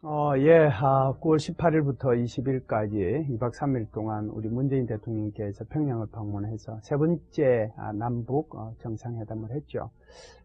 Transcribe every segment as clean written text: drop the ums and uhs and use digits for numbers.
예, 9월 18일부터 20일까지 2박 3일 동안 우리 문재인 대통령께서 평양을 방문해서 세 번째 남북 정상회담을 했죠.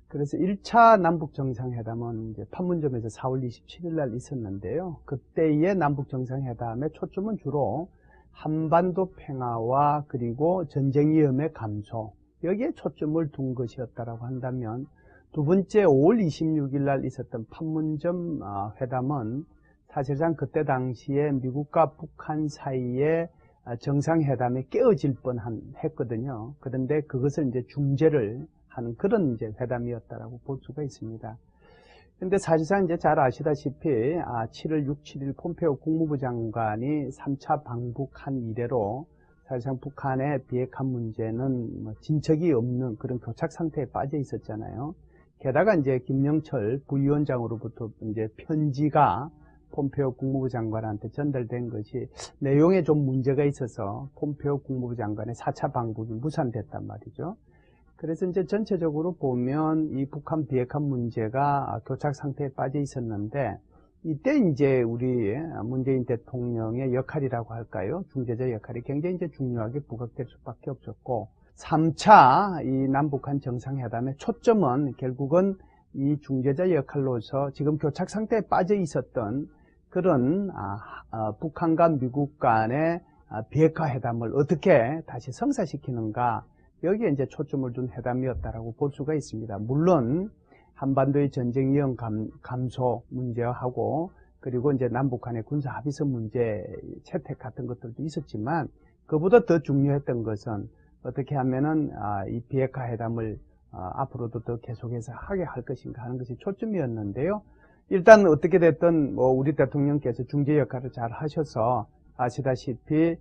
그래서 1차 남북 정상회담은 이제 판문점에서 4월 27일 날 있었는데요. 그때의 남북 정상회담의 초점은 주로 한반도 평화와 그리고 전쟁 위험의 감소, 여기에 초점을 둔 것이었다라고 한다면, 두 번째 5월 26일 날 있었던 판문점 회담은 사실상 그때 당시에 미국과 북한 사이에 정상회담이 깨어질 뻔했거든요. 그런데 그것을 이제 중재를 하는 그런 이제 회담이었다라고 볼 수가 있습니다. 근데 사실상 이제 잘 아시다시피 7월 6, 7일 폼페오 국무부 장관이 3차 방북한 이래로 사실상 북한의 비핵화 문제는 진척이 없는 그런 교착 상태에 빠져 있었잖아요. 게다가 이제 김영철 부위원장으로부터 이제 편지가 폼페오 국무부 장관한테 전달된 것이 내용에 좀 문제가 있어서 폼페오 국무부 장관의 4차 방북이 무산됐단 말이죠. 그래서 이제 전체적으로 보면 이 북한 비핵화 문제가 교착 상태에 빠져 있었는데, 이때 이제 우리 문재인 대통령의 역할이라고 할까요? 중재자 역할이 굉장히 이제 중요하게 부각될 수밖에 없었고, 3차 이 남북한 정상회담의 초점은 결국은 이 중재자 역할로서 지금 교착 상태에 빠져 있었던 그런 북한과 미국 간의 비핵화 회담을 어떻게 다시 성사시키는가, 여기에 이제 초점을 둔 회담이었다라고 볼 수가 있습니다. 물론 한반도의 전쟁 위험 감소 문제하고 그리고 이제 남북 간의 군사 합의서 문제 채택 같은 것들도 있었지만, 그보다 더 중요했던 것은 어떻게 하면은 이 비핵화 회담을 앞으로도 더 계속해서 하게 할 것인가 하는 것이 초점이었는데요. 일단 어떻게 됐든 우리 대통령께서 중재 역할을 잘 하셔서 아시다시피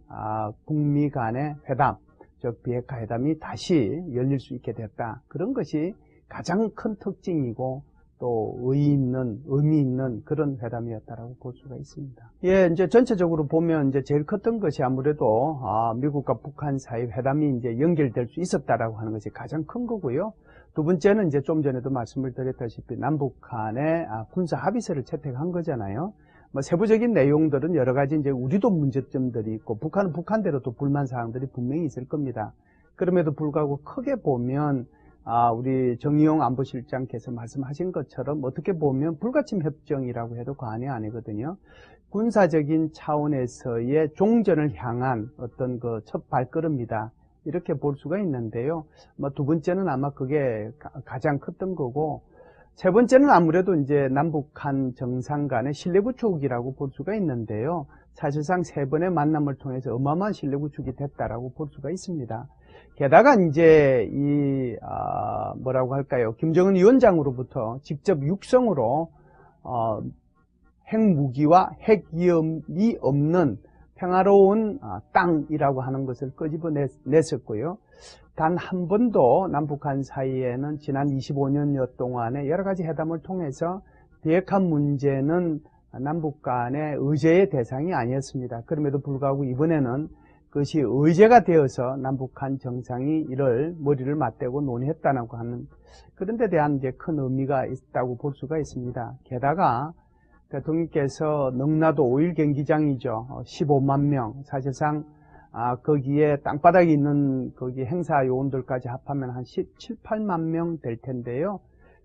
북미 간의 회담, 즉 비핵화 회담이 다시 열릴 수 있게 됐다. 그런 것이 가장 큰 특징이고 또 의미 있는 그런 회담이었다라고 볼 수가 있습니다. 예, 이제 전체적으로 보면 이제 제일 컸던 것이 아무래도 미국과 북한 사이 회담이 이제 연결될 수 있었다라고 하는 것이 가장 큰 거고요. 두 번째는 이제 좀 전에도 말씀을 드렸다시피 남북 간의 군사 합의서를 채택한 거잖아요. 세부적인 내용들은 여러 가지 이제 우리도 문제점들이 있고 북한은 북한대로 또 불만 사항들이 분명히 있을 겁니다. 그럼에도 불구하고 크게 보면 우리 정의용 안보실장께서 말씀하신 것처럼 어떻게 보면 불가침 협정이라고 해도 과언이 아니거든요. 군사적인 차원에서의 종전을 향한 어떤 그 첫 발걸음이다, 이렇게 볼 수가 있는데요. 두 번째는 아마 그게 가장 컸던 거고, 세 번째는 아무래도 이제 남북한 정상 간의 신뢰 구축이라고 볼 수가 있는데요. 사실상 세 번의 만남을 통해서 어마어마한 신뢰 구축이 됐다라고 볼 수가 있습니다. 게다가 이제 뭐라고 할까요? 김정은 위원장으로부터 직접 육성으로 핵무기와 핵위험이 없는 평화로운 땅이라고 하는 것을 끄집어냈었고요. 단 한 번도 남북한 사이에는 지난 25년여 동안에 여러 가지 회담을 통해서 비핵화 문제는 남북 간의 의제의 대상이 아니었습니다. 그럼에도 불구하고 이번에는 그것이 의제가 되어서 남북한 정상이 이를 머리를 맞대고 논의했다고 하는 그런 데 대한 이제 큰 의미가 있다고 볼 수가 있습니다. 게다가 대통령께서 능라도 5일 경기장이죠. 15만 명, 사실상 거기에 땅바닥에 있는 거기 행사 요원들까지 합하면 한 17, 8만 명 될 텐데요.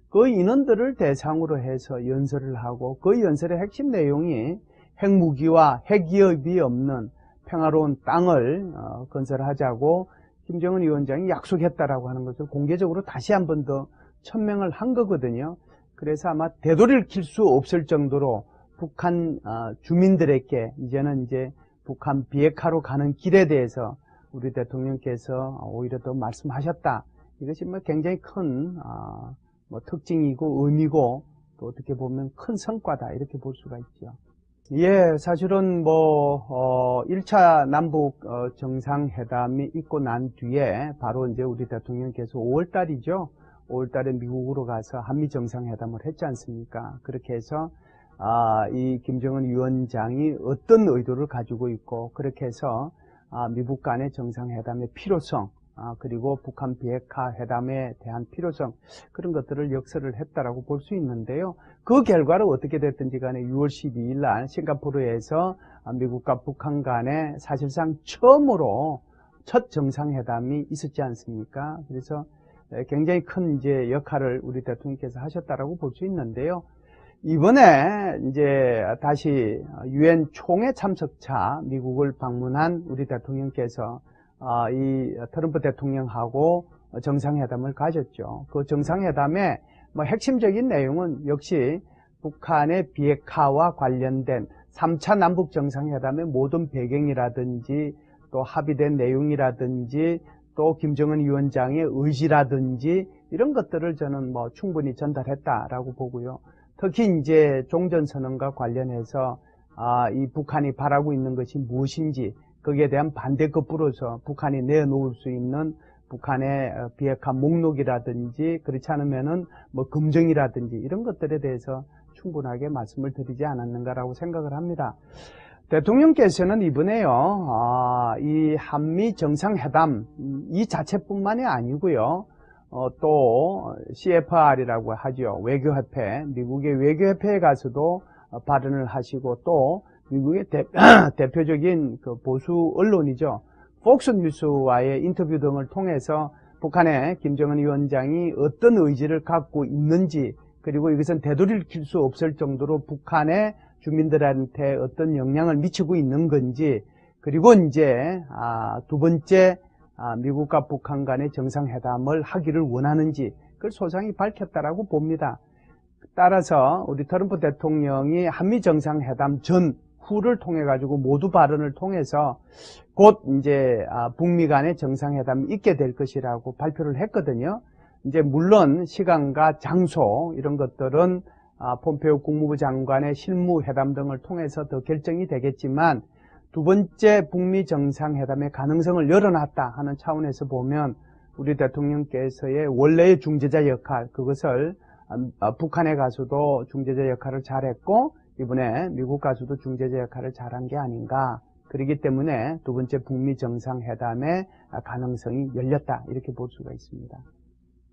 그 인원들을 대상으로 해서 연설을 하고, 그 연설의 핵심 내용이 핵무기와 핵기업이 없는 평화로운 땅을 건설하자고 김정은 위원장이 약속했다라고 하는 것을 공개적으로 다시 한 번 더 천명을 한 거거든요. 그래서 아마 되돌이를 킬 수 없을 정도로 북한 주민들에게 이제는 이제 북한 비핵화로 가는 길에 대해서 우리 대통령께서 오히려 더 말씀하셨다. 이것이 굉장히 큰 특징이고 의미고 또 어떻게 보면 큰 성과다, 이렇게 볼 수가 있죠. 예, 사실은 1차 남북 정상회담이 있고 난 뒤에 바로 이제 우리 대통령께서 5월 달이죠. 5월 달에 미국으로 가서 한미 정상회담을 했지 않습니까? 그렇게 해서 이 김정은 위원장이 어떤 의도를 가지고 있고, 그렇게 해서 미국 간의 정상회담의 필요성, 그리고 북한 비핵화 회담에 대한 필요성, 그런 것들을 역설을 했다라고 볼 수 있는데요. 그 결과로 어떻게 됐든지 간에 6월 12일 날 싱가포르에서 미국과 북한 간에 사실상 처음으로 첫 정상회담이 있었지 않습니까? 그래서 굉장히 큰 이제 역할을 우리 대통령께서 하셨다라고 볼 수 있는데요. 이번에 이제 다시 유엔 총회 참석차 미국을 방문한 우리 대통령께서 이 트럼프 대통령하고 정상회담을 가졌죠. 그 정상회담의 핵심적인 내용은 역시 북한의 비핵화와 관련된 3차 남북 정상회담의 모든 배경이라든지 또 합의된 내용이라든지 또 김정은 위원장의 의지라든지 이런 것들을 저는 충분히 전달했다라고 보고요. 특히 이제 종전선언과 관련해서 이 북한이 바라고 있는 것이 무엇인지 거기에 대한 반대급부로서 북한이 내놓을 수 있는 북한의 비핵화 목록이라든지 그렇지 않으면은 검증이라든지 이런 것들에 대해서 충분하게 말씀을 드리지 않았는가라고 생각을 합니다. 대통령께서는 이번에요, 이 한미 정상회담 이 자체뿐만이 아니고요, 또 CFR이라고 하죠. 외교협회, 미국의 외교협회에 가서도 발언을 하시고 또 미국의 대표적인 그 보수 언론이죠. 폭스뉴스와의 인터뷰 등을 통해서 북한의 김정은 위원장이 어떤 의지를 갖고 있는지 그리고 이것은 되돌이킬 수 없을 정도로 북한의 주민들한테 어떤 영향을 미치고 있는 건지 그리고 이제 두 번째 미국과 북한 간의 정상회담을 하기를 원하는지 그걸 소상히 밝혔다라고 봅니다. 따라서 우리 트럼프 대통령이 한미 정상회담 전후를 통해 가지고 모두 발언을 통해서 곧 이제 북미 간의 정상회담이 있게 될 것이라고 발표를 했거든요. 이제 물론 시간과 장소 이런 것들은 폼페오 국무부 장관의 실무 회담 등을 통해서 더 결정이 되겠지만 두 번째 북미 정상회담의 가능성을 열어놨다 하는 차원에서 보면 우리 대통령께서의 원래의 중재자 역할 그것을 북한에 가서도 중재자 역할을 잘했고 이번에 미국 가서도 중재자 역할을 잘한 게 아닌가. 그렇기 때문에 두 번째 북미 정상회담의 가능성이 열렸다 이렇게 볼 수가 있습니다.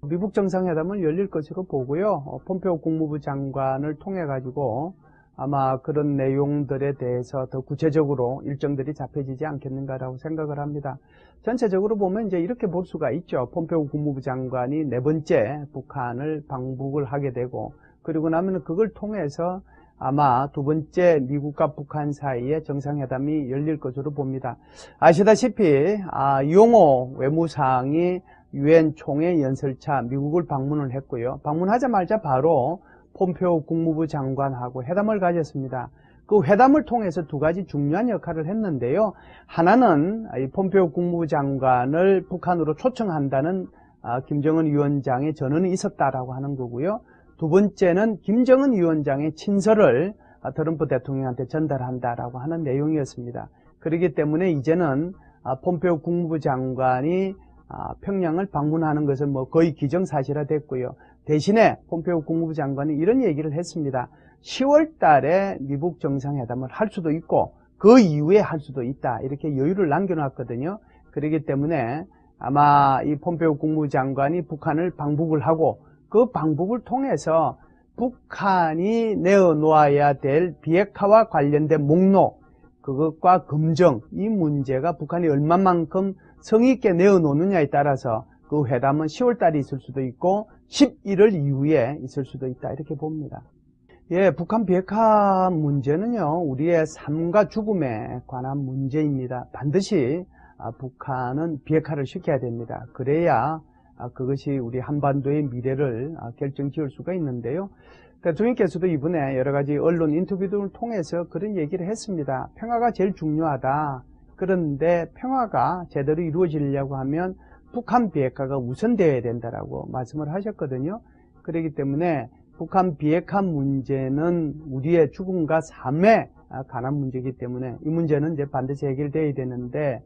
미국 정상회담은 열릴 것으로 보고요. 폼페오 국무부 장관을 통해 가지고 아마 그런 내용들에 대해서 더 구체적으로 일정들이 잡혀지지 않겠는가라고 생각을 합니다. 전체적으로 보면 이제 이렇게 볼 수가 있죠. 폼페오 국무부 장관이 네 번째 북한을 방북을 하게 되고 그리고 나면 그걸 통해서 아마 두 번째 미국과 북한 사이에 정상회담이 열릴 것으로 봅니다. 아시다시피 이용호 외무상이 유엔 총회 연설차 미국을 방문을 했고요. 방문하자마자 바로 폼페오 국무부 장관하고 회담을 가졌습니다. 그 회담을 통해서 두 가지 중요한 역할을 했는데요. 하나는 이 폼페오 국무부 장관을 북한으로 초청한다는 김정은 위원장의 전언이 있었다라고 하는 거고요. 두 번째는 김정은 위원장의 친서를 트럼프 대통령한테 전달한다라고 하는 내용이었습니다. 그렇기 때문에 이제는 폼페오 국무부 장관이 평양을 방문하는 것은 거의 기정사실화됐고요. 대신에 폼페오 국무부 장관이 이런 얘기를 했습니다. 10월 달에 미국 정상회담을 할 수도 있고 그 이후에 할 수도 있다. 이렇게 여유를 남겨놨거든요. 그렇기 때문에 아마 이 폼페오 국무부 장관이 북한을 방북을 하고 그 방북을 통해서 북한이 내어놓아야 될 비핵화와 관련된 목록 그것과 검증 이 문제가 북한이 얼마만큼 성의있게 내어놓느냐에 따라서 그 회담은 10월 달에 있을 수도 있고 11월 이후에 있을 수도 있다 이렇게 봅니다. 예, 북한 비핵화 문제는요 우리의 삶과 죽음에 관한 문제입니다. 반드시 북한은 비핵화를 시켜야 됩니다. 그래야 그것이 우리 한반도의 미래를 결정지을 수가 있는데요. 대통령께서도 이번에 여러 가지 언론 인터뷰 등을 통해서 그런 얘기를 했습니다. 평화가 제일 중요하다. 그런데 평화가 제대로 이루어지려고 하면 북한 비핵화가 우선되어야 된다라고 말씀을 하셨거든요. 그렇기 때문에 북한 비핵화 문제는 우리의 죽음과 삶에 관한 문제이기 때문에 이 문제는 이제 반드시 해결되어야 되는데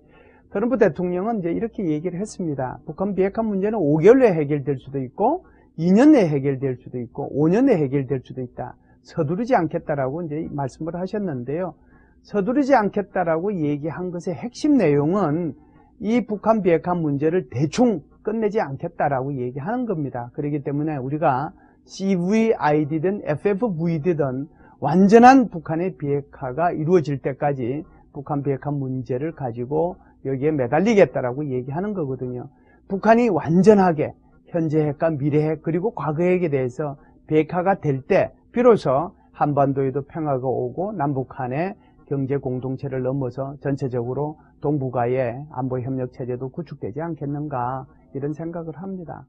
트럼프 대통령은 이제 이렇게 얘기를 했습니다. 북한 비핵화 문제는 5개월 내에 해결될 수도 있고 2년 내에 해결될 수도 있고 5년 내에 해결될 수도 있다. 서두르지 않겠다라고 이제 말씀을 하셨는데요. 서두르지 않겠다라고 얘기한 것의 핵심 내용은 이 북한 비핵화 문제를 대충 끝내지 않겠다라고 얘기하는 겁니다. 그렇기 때문에 우리가 CVID든 FFVD든 완전한 북한의 비핵화가 이루어질 때까지 북한 비핵화 문제를 가지고 여기에 매달리겠다라고 얘기하는 거거든요. 북한이 완전하게 현재 핵과 미래 핵 그리고 과거 핵에 대해서 비핵화가 될 때 비로소 한반도에도 평화가 오고 남북한의 경제 공동체를 넘어서 전체적으로 동북아의 안보 협력 체제도 구축되지 않겠는가 이런 생각을 합니다.